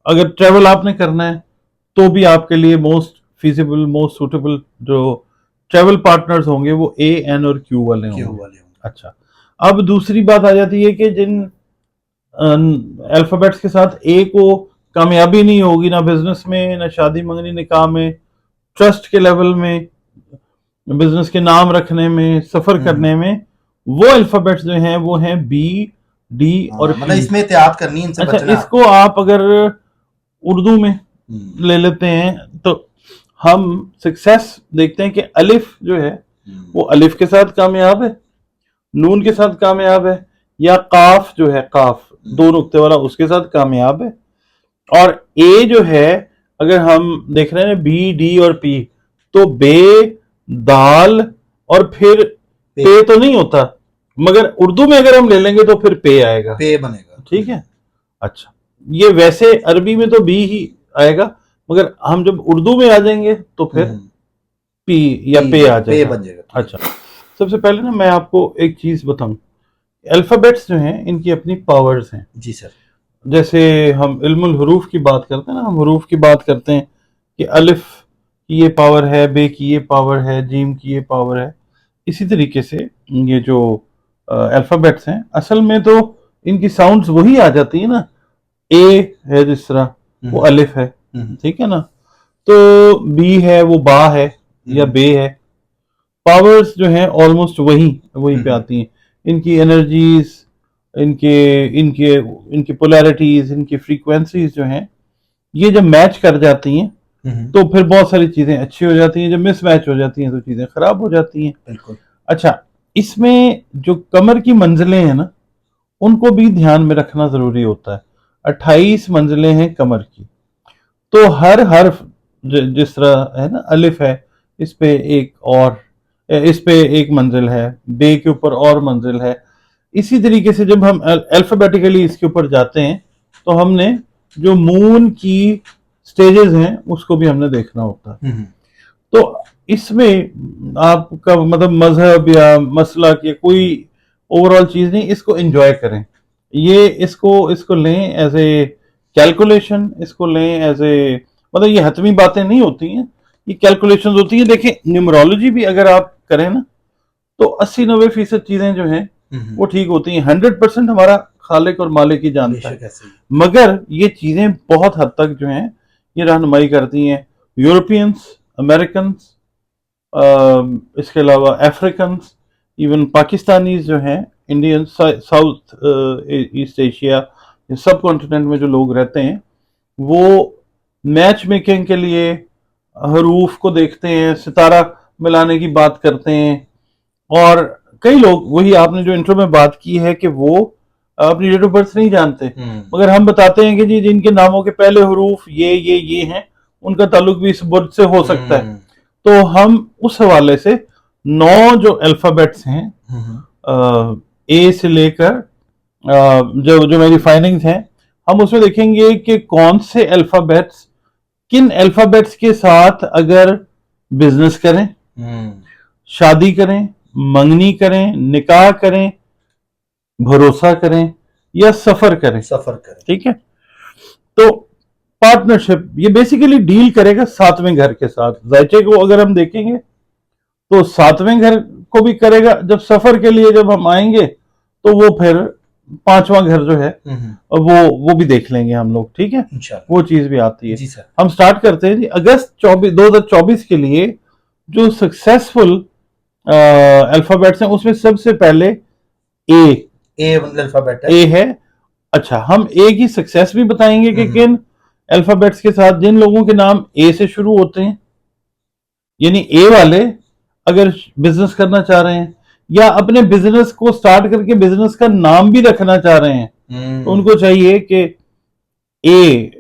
अगर ट्रेवल आपने करना है तो भी आपके लिए मोस्ट फिजिबल, मोस्ट सूटेबल जो ट्रेवल पार्टनर्स होंगे वो ए, एन और क्यू वाले होंगे। अच्छा, अब दूसरी बात आ जाती है कि जिन अल्फाबेट्स के साथ ए को कामयाबी नहीं होगी, ना बिजनेस में, ना शादी मंगनी निकाह में, ट्रस्ट के लेवल में, बिजनेस के नाम रखने में, सफर करने में, वो अल्फाबेट्स जो हैं वो हैं बी, डी और मतलब इसमें एहतियात करनी है, इनसे अच्छा, बचना। इसको आप अगर उर्दू में ले लेते हैं तो हम सक्सेस देखते हैं कि अलिफ जो है वो अलिफ के साथ कामयाब है, नून के साथ कामयाब है, या काफ जो है, काफ दो नुक्ते वाला, उसके साथ कामयाब है। और ए जो है, अगर हम देख रहे हैं बी, डी और पी, तो बे, दाल और फिर पे तो नहीं होता, मगर उर्दू में अगर हम ले लेंगे तो फिर पे आएगा, पे बनेगा। ठीक है। अच्छा, ये वैसे अरबी में तो बी ही आएगा, मगर हम जब उर्दू में आ जाएंगे तो फिर पी या पे आ जाएगा, बन जाएगा। अच्छा, सबसे पहले ना मैं आपको एक चीज बताऊं, अल्फाबेट्स जो हैं इनकी अपनी पावर्स हैं। जी सर। जैसे हम इल्मुल हुरूफ की बात करते हैं ना, हम हुरूफ की बात करते हैं कि अलिफ की ये पावर है, बे की ये पावर है, जीम की ये पावर है। इसी तरीके से ये जो अल्फाबेट्स हैं असल में तो इनकी साउंड्स वही आ जाती है ना, ए है जिस तरह वो अलिफ है, ठीक है ना, तो बी है वो बा है या बे है, पावर्स जो हैं ऑलमोस्ट वही पे आती हैं। इनकी एनर्जीज, इनके इनके इनकी पोलैरिटीज, इनकी फ्रीक्वेंसीज जो हैं ये जब मैच कर जाती हैं तो फिर बहुत सारी चीजें अच्छी हो जाती हैं, जब मिसमैच हो जाती हैं तो चीजें खराब हो जाती हैं। बिल्कुल। अच्छा, इसमें जो कमर की मंजिलें हैं ना उनको भी ध्यान में रखना जरूरी होता है। 28 मंजिलें हैं कमर की, तो हर हर्फ जिस तरह है ना, अलिफ है, इस पे एक और, इस पे एक मंजिल है, बे के ऊपर और मंजिल है। इसी तरीके से जब हम अल्फाबेटिकली इसके ऊपर जाते हैं तो हमने जो मून की स्टेजेस हैं उसको भी हमने देखना होता है। तो इसमें आपका मतलब मजहब या मसलक या कोई ओवरऑल चीज नहीं, इसको एंजॉय करें, ये इसको लें एज ए कैलकुलेशन, इसको लें एज ए, मतलब ये हतमी बातें नहीं होती हैं, ये कैलकुलेशन होती हैं। देखिए न्यूमरोलॉजी भी अगर आप करें ना तो 80-90% चीजें जो हैं वो ठीक होती हैं, 100% हमारा खालिक और मालिक ही जानता है, मगर ये चीजें बहुत हद तक जो हैं ये रहनुमाई करती हैं। यूरोपियंस, अमेरिकन, इसके अलावा अफ्रीकन, इवन पाकिस्तानीज जो हैं, इंडियन, साउथ ईस्ट एशिया, सब कॉन्टिनेंट में जो लोग रहते हैं वो मैच मेकिंग के लिए हरूफ को देखते हैं, सितारा मिलाने की बात करते हैं। और कई लोग, वही आपने जो इंट्रो में बात की है कि वो अपनी डेट ऑफ बर्थ नहीं जानते, मगर हम बताते हैं कि जी जिनके नामों के पहले हरूफ ये हैं उनका ताल्लुक भी इस बुर्ज से हो सकता है। तो हम उस हवाले से 9 जो अल्फाबेट्स हैं ए से लेकर जो मेरी फाइंडिंग्स हैं, हम उसमें देखेंगे कि कौन से अल्फाबेट्स किन अल्फाबेट्स के साथ अगर बिजनेस करें, शादी करें, मंगनी करें, निकाह करें, भरोसा करें या सफर करें, ठीक है। तो पार्टनरशिप ये बेसिकली डील करेगा 7वें घर के साथ। जायचे को अगर हम देखेंगे तो 7वें घर को भी करेगा, जब सफर के लिए जब हम आएंगे तो वो फिर 5वां घर जो है वो भी देख लेंगे हम लोग, ठीक है, वो चीज भी आती है। हम स्टार्ट करते हैं जी अगस्त 2024 के लिए जो सक्सेसफुल अल्फाबेट्स हैं उसमें सबसे पहले ए अल्फाबेट है, ए है। अच्छा, हम ए की सक्सेस भी बताएंगे कि किन अल्फाबेट्स के साथ, जिन लोगों के नाम ए से शुरू होते हैं, यानी ए वाले अगर बिजनेस करना चाह रहे हैं या अपने बिजनेस को स्टार्ट करके बिजनेस का नाम भी रखना चाह रहे हैं तो उनको चाहिए कि ए,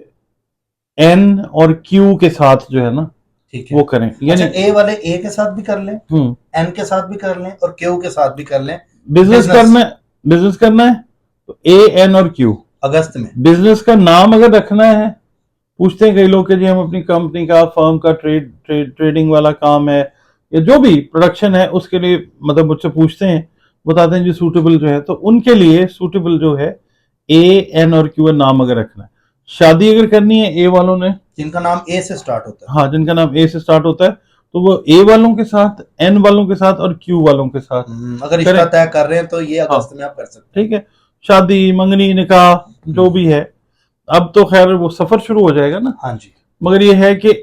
एन और क्यू के साथ जो है ना वो करें। यानी अच्छा, ए वाले ए के साथ भी कर लें, एन के साथ भी कर लें और क्यू के साथ भी कर लें। बिजनेस करना है तो ए, एन और क्यू। अगस्त में बिजनेस का नाम अगर रखना है, पूछते हैं कई लोग कि जी हम अपनी कंपनी का, फर्म का ट्रेडिंग वाला काम है या जो भी प्रोडक्शन है उसके लिए मतलब मुझसे पूछते हैं, बताते हैं जी सूटेबल जो है, तो उनके लिए सूटेबल जो है ए, एन और क्यू नाम अगर रखना है। शादी अगर करनी है ए वालों ने, जिनका नाम ए से स्टार्ट होता है। हाँ जिनका नाम ए से स्टार्ट होता है, तो वो ए वालों के साथ, एन वालों के साथ और क्यू वालों के साथ अगर रिश्ता तय कर रहे हैं तो ये अगस्त में आप कर सकते ठीक है। शादी, मंगनी, निकाह जो भी है, अब तो खैर वो सफर शुरू हो जाएगा ना। हाँ जी। मगर ये है कि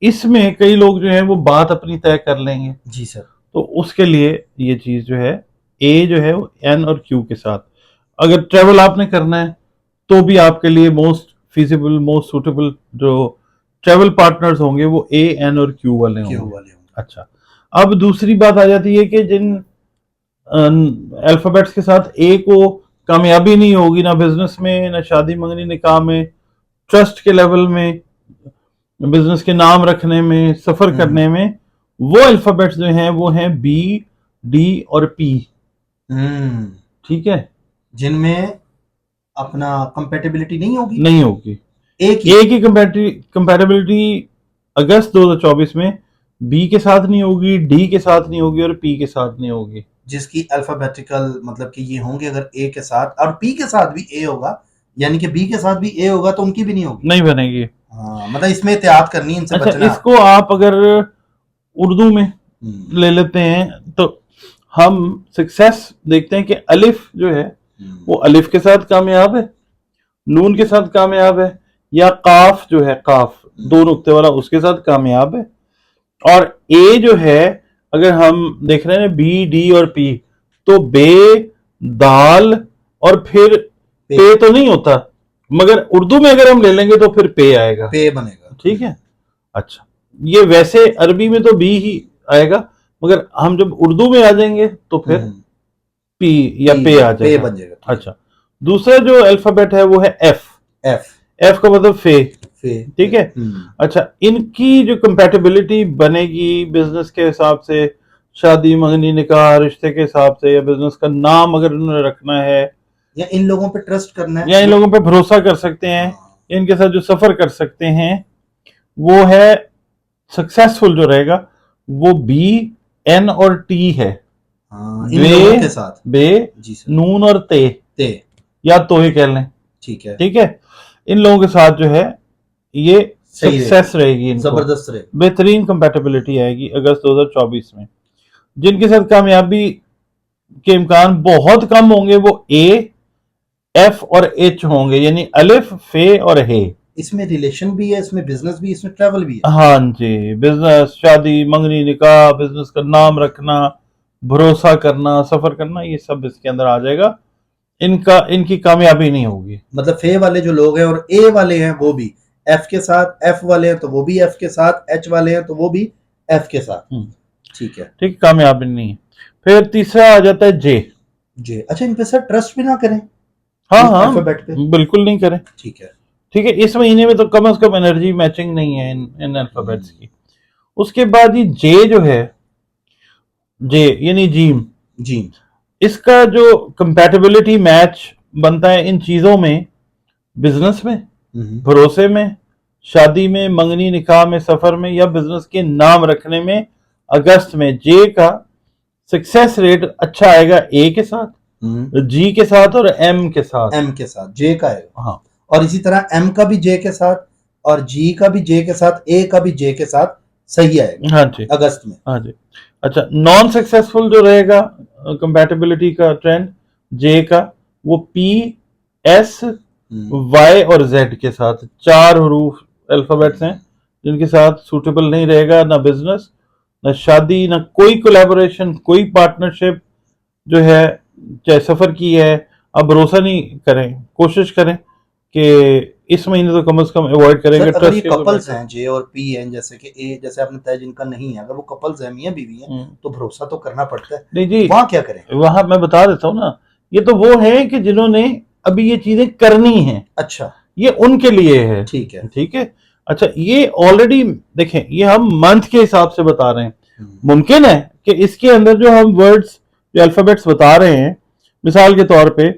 इसमें कई लोग जो है वो बात अपनी तय कर लेंगे। जी सर। तो उसके लिए ये चीज जो है, ए जो है वो एन और क्यू के साथ, अगर ट्रेवल आपने करना है तो भी आपके लिए मोस्ट फिजिबल, मोस्ट सुटेबल जो ट्रेवल पार्टनर्स होंगे वो ए, एन और क्यू वाले होंगे। अच्छा, अब दूसरी बात आ जाती है कि जिन अल्फाबेट्स के साथ ए को कामयाबी नहीं होगी, ना बिजनेस में, ना शादी, मंगनी, निकाह में, ट्रस्ट के लेवल में, बिजनेस के नाम रखने में, सफर करने में, वो अल्फाबेट्स जो हैं वो हैं बी, डी और पी। ठीक है, जिनमें अपना कंपैटिबिलिटी नहीं होगी। नहीं होगी। एक ही कंपैटिबिलिटी अगस्त 2024 में बी के साथ नहीं होगी, डी के साथ नहीं होगी और पी के साथ नहीं होगी। जिसकी अल्फाबेटिकल मतलब कि ये होंगे अगर ए के साथ और पी के साथ भी ए होगा, यानी कि बी के साथ भी ए होगा तो उनकी भी नहीं होगी, नहीं बनेगी। हाँ, मतलब इसमें एहतियात करनी है, इनसे अच्छा, बचना। इसको आप अगर उर्दू में ले लेते हैं तो हम सक्सेस देखते हैं कि अलिफ जो है वो अलिफ के साथ कामयाब है, नून के साथ कामयाब है, या काफ जो है, काफ दो नुक्ते वाला, उसके साथ कामयाब है। और ए जो है अगर हम देख रहे हैं बी, डी और पी, तो बे, दाल और फिर पे तो नहीं होता, मगर उर्दू में अगर हम ले लेंगे तो फिर पे आएगा, पे बनेगा। ठीक है। अच्छा, ये वैसे अरबी में तो बी ही आएगा, मगर हम जब उर्दू में आ जाएंगे तो फिर पी या पे आ जाएगा, बन जाएगा। अच्छा, दूसरा जो अल्फाबेट है वो है एफ। एफ का मतलब फे, ठीक है। अच्छा, इनकी जो कंपैटिबिलिटी बनेगी बिजनेस के हिसाब से, शादी, मंगनी, निकाह, रिश्ते के हिसाब से, या बिजनेस का नाम अगर उन्होंने रखना है, या इन लोगों पे ट्रस्ट करना है, या इन लोगों पे भरोसा कर सकते हैं, इनके साथ जो सफर कर सकते हैं, वो है सक्सेसफुल जो रहेगा वो बी, एन और टी है। इन लोगों के साथ बे, नून और ते या तो ही कह लें, ठीक है, ठीक है। इन लोगों के साथ जो है ये सक्सेस रहेगी, जबरदस्त रहेगी, बेहतरीन कंपैटिबिलिटी आएगी अगस्त 2024 में। जिनके साथ कामयाबी के इम्कान बहुत कम होंगे वो ए, एफ और एच होंगे, यानी अलिफ, फे और हे। इसमें रिलेशन भी है, इसमें बिजनेस भी, इसमें ट्रैवल भी है। हाँ जी, बिजनेस, शादी, मंगनी, निकाह, बिजनेस का नाम रखना, भरोसा करना, सफर करना, ये सब इसके अंदर आ जाएगा। इनकी कामयाबी नहीं होगी। मतलब फे वाले जो लोग हैं और ए वाले हैं वो भी एफ के साथ, एफ वाले हैं तो वो भी एफ के साथ, एच वाले हैं तो वो भी एफ के साथ, ठीक है, ठीक, कामयाबी नहीं है। फिर तीसरा आ जाता है जे। अच्छा, इन पे सर ट्रस्ट भी ना करें। हाँ, बिल्कुल नहीं करें, ठीक है, ठीक है। इस महीने में तो कम से कम एनर्जी मैचिंग नहीं है इन अल्फाबेट्स की। उसके बाद ये जे जो है, जे यानी जीम, इसका जो कंपैटिबिलिटी मैच बनता है इन चीजों में, बिजनेस में, भरोसे में, शादी में, मंगनी, निकाह में, सफर में, या बिजनेस के नाम रखने में, अगस्त में जे का सक्सेस रेट अच्छा आएगा ए के साथ, जी के साथ और एम के साथ, जे का है, हाँ, और इसी तरह एम का भी जे के साथ और जी का भी जे के साथ, ए का भी जे के साथ सही आएगा, हाँ जी, अगस्त में, हाँ जी। अच्छा, नॉन सक्सेसफुल जो रहेगा कंपैटिबिलिटी का ट्रेंड जे का, वो पी, एस, वाई और जेड के साथ, 4 हरूफ अल्फाबेट्स हैं जिनके साथ सूटेबल नहीं रहेगा, ना बिजनेस, ना शादी, ना कोई कोलैबोरेशन, कोई पार्टनरशिप जो है, चाहे सफर की है। आप भरोसा नहीं करें, कोशिश करें कि इस महीने तो कम से कम अवॉइड करेंगे। अगर ये कपल्स हैं जे और पी हैं, जैसे कि ए, जैसे आपने बताया जिनका नहीं है, अगर वो कपल्स हैं, मियां बीवी हैं, तो भरोसा तो करना पड़ता है। नहीं जी, वहां क्या करें? वहां मैं बता देता हूँ ना, ये तो वो है कि जिन्होंने अभी ये चीजें करनी है। अच्छा, ये उनके लिए है, ठीक है, ठीक है। अच्छा, ये ऑलरेडी देखें, ये हम मंथ के हिसाब से बता रहे हैं। मुमकिन है कि इसके अंदर जो हम वर्ड्स, जो अल्फाबेट्स बता रहे हैं, मिसाल के तौर पे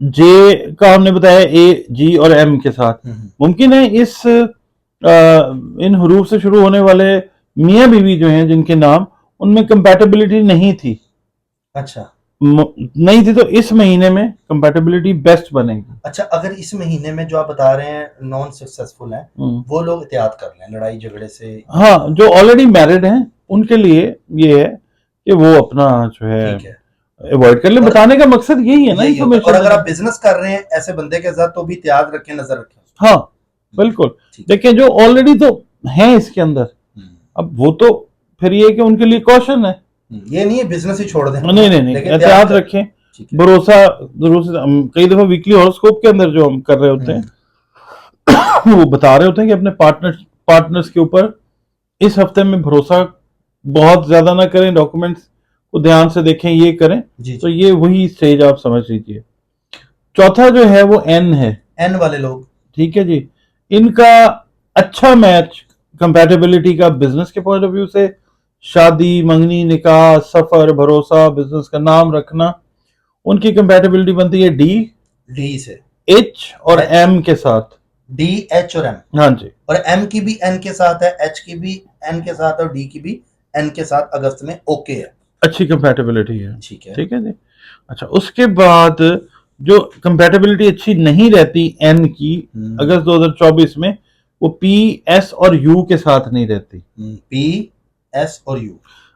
जे का हमने बताया ए, जी और एम के साथ, मुमकिन है इन हरूफ से शुरू होने वाले मियां बीवी जो हैं जिनके नाम, उनमें कंपैटिबिलिटी नहीं थी। अच्छा, नहीं थी तो इस महीने में कंपैटिबिलिटी बेस्ट बनेगी। अच्छा, अगर इस महीने में जो आप बता रहे हैं नॉन सक्सेसफुल हैं, वो लोग एहतियात कर लें लड़ाई झगड़े से। हाँ, जो ऑलरेडी मैरिड हैं उनके लिए ये है कि वो अपना जो है ठीक है, अवॉइड कर ले। बताने का मकसद यही है ना, यही होता है। और इन्फॉर्मेशन अगर आप बिजनेस कर रहे हैं ऐसे बंदे के साथ तो भी एहतियात रखें, नजर रखें। हाँ बिल्कुल। ठीक है। देखिए जो ऑलरेडी तो है इसके अंदर, अब वो तो फिर ये है कि उनके लिए कॉशन है। ये नहीं है बिजनेस ही छोड़ दें, नहीं नहीं नहीं, लेकिन एहतियात रखें, ठीक है। भरोसा जरूर से। कई दफा वीकली हॉरोस्कोप के अंदर जो हम कर रहे होते हैं वो बता रहे होते हैं कि अपने पार्टनर्स के ऊपर इस हफ्ते में भरोसा बहुत ज्यादा ना करें, डॉक्यूमेंट्स को ध्यान से देखें, ये करें। जी, तो ये वही स्टेज आप समझ लीजिए। चौथा जो है वो एन है, एन वाले लोग, ठीक है जी। इनका अच्छा मैच कंपैटिबिलिटी का बिजनेस के पॉइंट ऑफ व्यू से, शादी, मंगनी, निकाह, सफर, भरोसा, बिजनेस का नाम रखना, उनकी कंपैटिबिलिटी बनती है डी, डी से, एच और H, एम के साथ। डी, एच और एम। हाँ जी, और एम की भी एन के साथ है, एच की भी एन के साथ और डी की भी एन के साथ अगस्त में ओके है। अच्छी कंपैटिबिलिटी है, ठीक है। ठीक है जी। अच्छा, उसके बाद जो कंपैटिबिलिटी अच्छी नहीं रहती एन की अगस्त 2024 में, वो पी, एस और यू के साथ नहीं रहती। पी, एस और यू।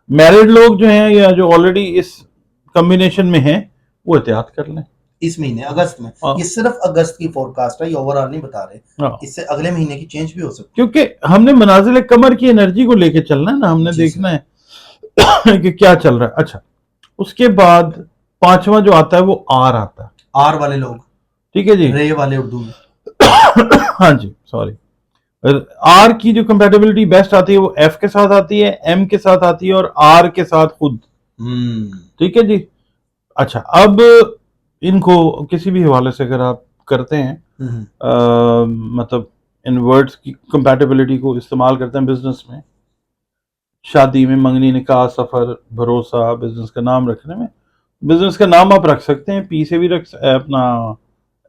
मैरिड लोग जो हैं या जो ऑलरेडी इस कॉम्बिनेशन में हैं वो एहतियात कर लें इस महीने अगस्त में। ये सिर्फ अगस्त की फोरकास्ट है, ये ओवरऑल नहीं बता रहे। इससे अगले महीने की चेंज भी हो सकती है, क्योंकि हमने मनाजिल कमर की एनर्जी को लेके चलना है ना, हमने देखना है कि क्या चल रहा है। अच्छा, उसके बाद पांचवा जो आता है वो आर आता है। आर वाले लोग, ठीक है जी, रे वाले उर्दू में। हाँ जी, सॉरी। आर की जो कंपैटिबिलिटी बेस्ट आती है वो एफ के साथ आती है, एम के साथ आती है और आर के साथ खुद। ठीक है जी। अच्छा, अब इनको किसी भी हवाले से अगर आप करते हैं, मतलब इन वर्ड्स की कंपैटिबिलिटी को इस्तेमाल करते हैं बिजनेस में, शादी में, मंगनी, निकाह, सफर, भरोसा, बिजनेस का नाम रखने में, बिजनेस का नाम आप रख सकते हैं, पी से भी रख, अपना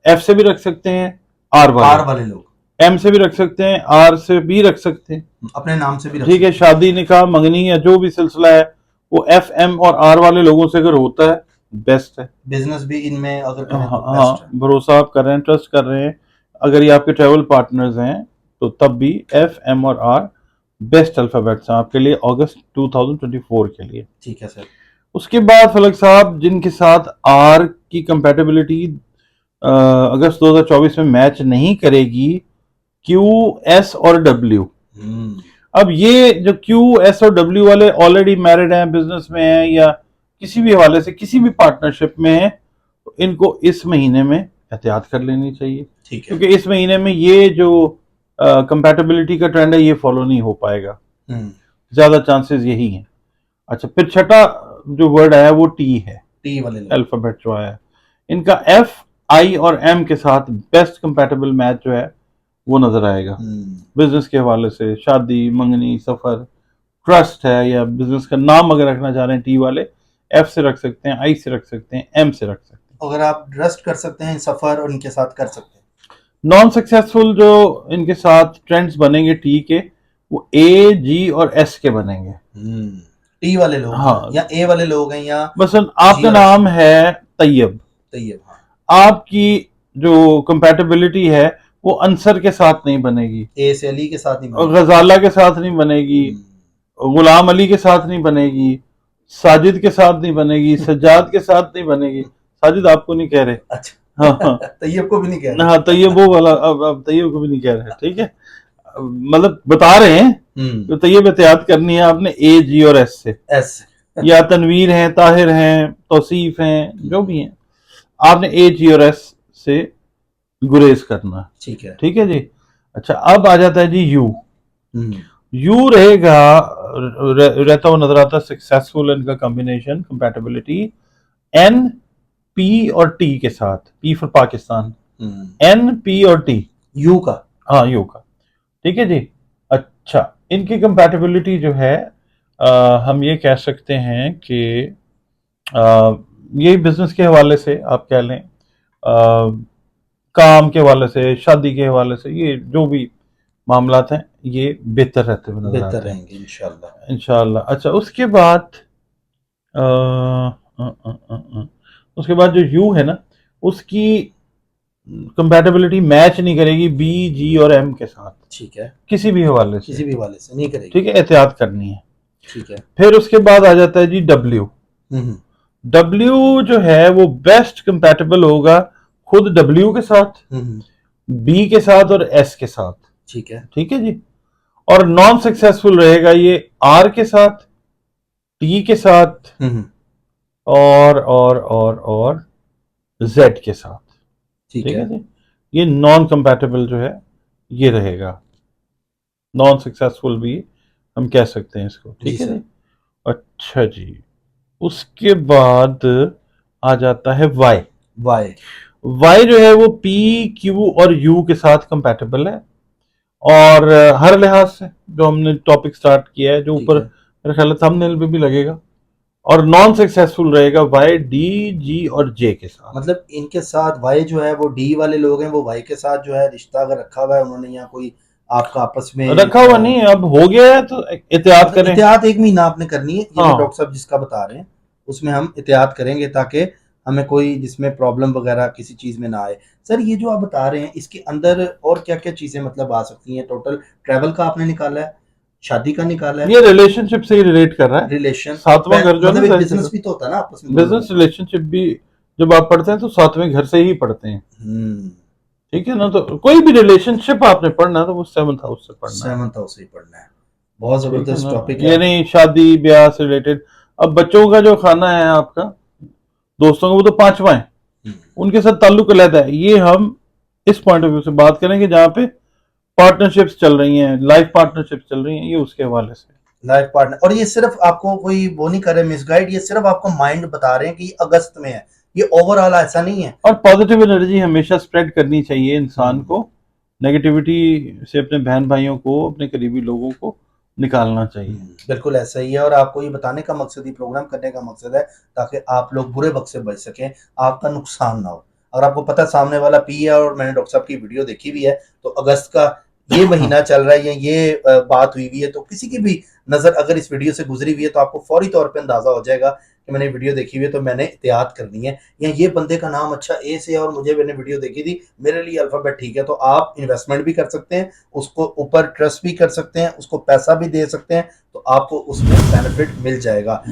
एफ से भी रख सकते हैं, आर वाले लोग एम से भी रख सकते हैं, आर से भी रख सकते हैं, अपने नाम से भी रख ठीक है। शादी, निकाह, मंगनी या जो भी सिलसिला है वो एफ, एम और आर वाले लोगों से अगर होता है बेस्ट है। बिजनेस भी इनमें अगर करें तो हाँ, भरोसा आप कर रहे हैं, ट्रस्ट कर रहे हैं, अगर ये आपके ट्रैवल पार्टनर्स हैं तो तब भी एफ, एम और आर बेस्ट अल्फाबेट्स हैं आपके लिए अगस्त 2024 के लिए। ठीक है सर। उसके बाद फलक साहब, जिनके साथ आर की कंपैटिबिलिटी अगस्त 2024 में मैच नहीं करेगी, क्यू, एस और डब्ल्यू। अब ये जो क्यू, एस और डब्ल्यू वाले ऑलरेडी मैरिड हैं, बिजनेस में हैं या किसी भी हवाले से किसी भी पार्टनरशिप में हैं, तो इनको इस महीने में एहतियात कर लेनी चाहिए। ठीक है। क्योंकि इस महीने में ये जो कंपैटिबिलिटी का ट्रेंड है ये फॉलो नहीं हो पाएगा, ज्यादा चांसेस यही हैं। अच्छा, फिर छठा जो वर्ड आया वो टी है, टी वाले अल्फाबेट जो आया, इनका एफ, आई और एम के साथ बेस्ट कंपैटिबल मैच जो है वो नजर आएगा बिजनेस के हवाले से। शादी, मंगनी, सफर, ट्रस्ट है या बिजनेस का नाम अगर रखना चाह रहे हैं, टी वाले एफ से रख सकते हैं, आई से रख सकते हैं, एम से रख सकते हैं। अगर आप ट्रस्ट कर सकते हैं सफर और इनके साथ कर सकते हैं। नॉन सक्सेसफुल जो इनके साथ ट्रेंड्स बनेंगे टी के, वो ए, जी और एस के बनेंगे। टी वाले लोग, हाँ, या ए वाले लोग हैं, या मसलन आपका नाम है तैयब, हाँ। आपकी जो कंपैटिबिलिटी है वो अंसर के साथ नहीं बनेगी, ए से अली के साथ नहीं बनेगी, गजाला के साथ नहीं बनेगी, गुलाम अली के साथ नहीं बनेगी, साजिद के साथ नहीं बनेगी, सज्जाद के साथ नहीं बनेगी। साजिद आपको नहीं कह रहे। अच्छा, हाँ, तैयब को भी नहीं कह रहे। हाँ, तैयब वो वाला, अब तैयब को भी नहीं कह रहे, ठीक है। मतलब बता रहे हैं तो तैयब एहतियात करनी है आपने ए, जी और एस से। एस या तनवीर हैं, ताहिर हैं, तौसीफ हैं, जो भी हैं, आपने ए, जी और एस से गुरेज करना। ठीक है, ठीक है जी। अच्छा, अब आ जाता है जी यू। यू रहेगा, रहता हुआ नजर आता है सक्सेसफुल इनका कॉम्बिनेशन कंपैटिबिलिटी एन, पी और टी के साथ। P for Pakistan, N, P और टी, यू का। हाँ, यू का, ठीक है जी। अच्छा, इनकी कंपैटिबिलिटी जो है हम ये कह सकते हैं कि ये बिजनेस के हवाले से आप कह लें, काम के हवाले से, शादी के हवाले से, ये जो भी मामलात हैं ये बेहतर रहते हुए नजर आते हैं रहेंगे इंशाल्लाह। इंशाल्लाह। अच्छा, उसके बाद उसके बाद जो यू है ना, उसकी कंपैटिबिलिटी मैच नहीं करेगी बी, जी और एम के साथ, ठीक है, किसी भी हवाले से, किसी भी वाले से नहीं करेगी। ठीक है, एहतियात करनी है। ठीक है। फिर उसके बाद आ जाता है जी डब्ल्यू। हम्म। डब्ल्यू जो है वो बेस्ट कंपैटिबल होगा खुद डब्ल्यू के साथ, हम्म। बी के साथ और एस के साथ, ठीक है। ठीक है जी। और नॉन सक्सेसफुल रहेगा ये आर के साथ, टी के साथ हम्म। और जेड के साथ, ठीक ठीक है। है जी। ये नॉन कंपैटिबल जो है ये रहेगा, नॉन सक्सेसफुल भी हम कह सकते हैं इसको, जी ठीक है सर। जी। अच्छा जी, उसके बाद आ जाता है वाई। वाई। वाई जो है वो पी, क्यू और यू के साथ कंपैटिबल है, और हर लिहाज से जो हमने टॉपिक स्टार्ट किया है, जो ठीक ऊपर है। मेरे ख्याल थंबनेल पे भी लगेगा, और नॉन सक्सेसफुल रहेगा वाई, डी, जी और जे के साथ। मतलब इनके साथ वाई जो है वो डी वाले लोग हैं, वो वाई के साथ जो है रिश्ता अगर रखा हुआ है उन्होंने, या कोई आपका आपस में रखा हुआ नहीं है, अब हो गया है तो एहतियात मतलब करें। एहतियात 1 महीना आपने करनी है, ये जो हाँ, डॉक्टर साहब जिसका बता रहे हैं उसमें हम एहतियात करेंगे ताकि हमें कोई जिसमें प्रॉब्लम वगैरह किसी चीज में ना आए। सर ये जो आप बता रहे हैं इसके अंदर और क्या क्या चीजें मतलब आ सकती हैं? टोटल ट्रैवल का आपने निकाला है, शादी का निकाला है, ये रिलेशनशिप से ही रिलेट कर रहा है। रिलेशन, सातवां घर जो है मतलब ना, एक जाहिर सी बिजनेस बात, भी तो होता है ना आपस में दोनों लोगों बिजनेस का। रिलेशनशिप भी जब आप पढ़ते हैं तो सातवें घर से ही पढ़ते हैं, हम्म। ठीक है ना। तो कोई भी रिलेशनशिप आपने पढ़ना है तो वो सेवंथ हाउस से पढ़ना है, 7th हाउस से ही पढ़ना है। बहुत ठीक है जबरदस्त ना। टॉपिक ये है। नहीं शादी ब्याह से रिलेटेड। अब बच्चों का जो खाना है आपका, दोस्तों का, वो तो पांचवा है, हम्म। उनके साथ ताल्लुक अलग है। ये हम इस पॉइंट ऑफ व्यू से बात करेंगे जहाँ पे पार्टनरशिप्स चल रही हैं, लाइफ पार्टनरशिप्स चल रही हैं, ये उसके हवाले से। लाइफ पार्टनर, और ये सिर्फ आपको कोई वो नहीं कर रहे मिसगाइड, ये सिर्फ आपको माइंड बता रहे हैं कि अगस्त में है, ये ओवरऑल ऐसा नहीं है। और पॉजिटिव एनर्जी हमेशा स्प्रेड करनी चाहिए इंसान हम्म। को, नेगेटिविटी से अपने बहन भाइयों को, अपने करीबी लोगों को निकालना चाहिए। बिल्कुल ऐसा ही है, और आपको ये बताने का मकसद ही, प्रोग्राम करने का मकसद है ताकि आप लोग बुरे वक्त से बच सकें, आपका नुकसान ना हो। अगर आपको पता है सामने वाला पी है, और मैंने डॉक्टर साहब की वीडियो देखी हुई है, तो अगस्त का ये महीना चल रहा है या ये बात हुई हुई है, तो किसी की भी नज़र अगर इस वीडियो से गुजरी हुई है तो आपको फौरी तौर पे अंदाजा हो जाएगा कि मैंने वीडियो देखी हुई है तो मैंने एहतियात करनी है, या ये बंदे का नाम अच्छा ए से है और मुझे मैंने वीडियो देखी थी, मेरे लिए अल्फाबेट ठीक है, तो आप इन्वेस्टमेंट भी कर सकते हैं, उसको ऊपर ट्रस्ट भी कर सकते हैं, उसको पैसा भी दे सकते हैं, तो आपको उसमें बेनिफिट मिल जाएगा।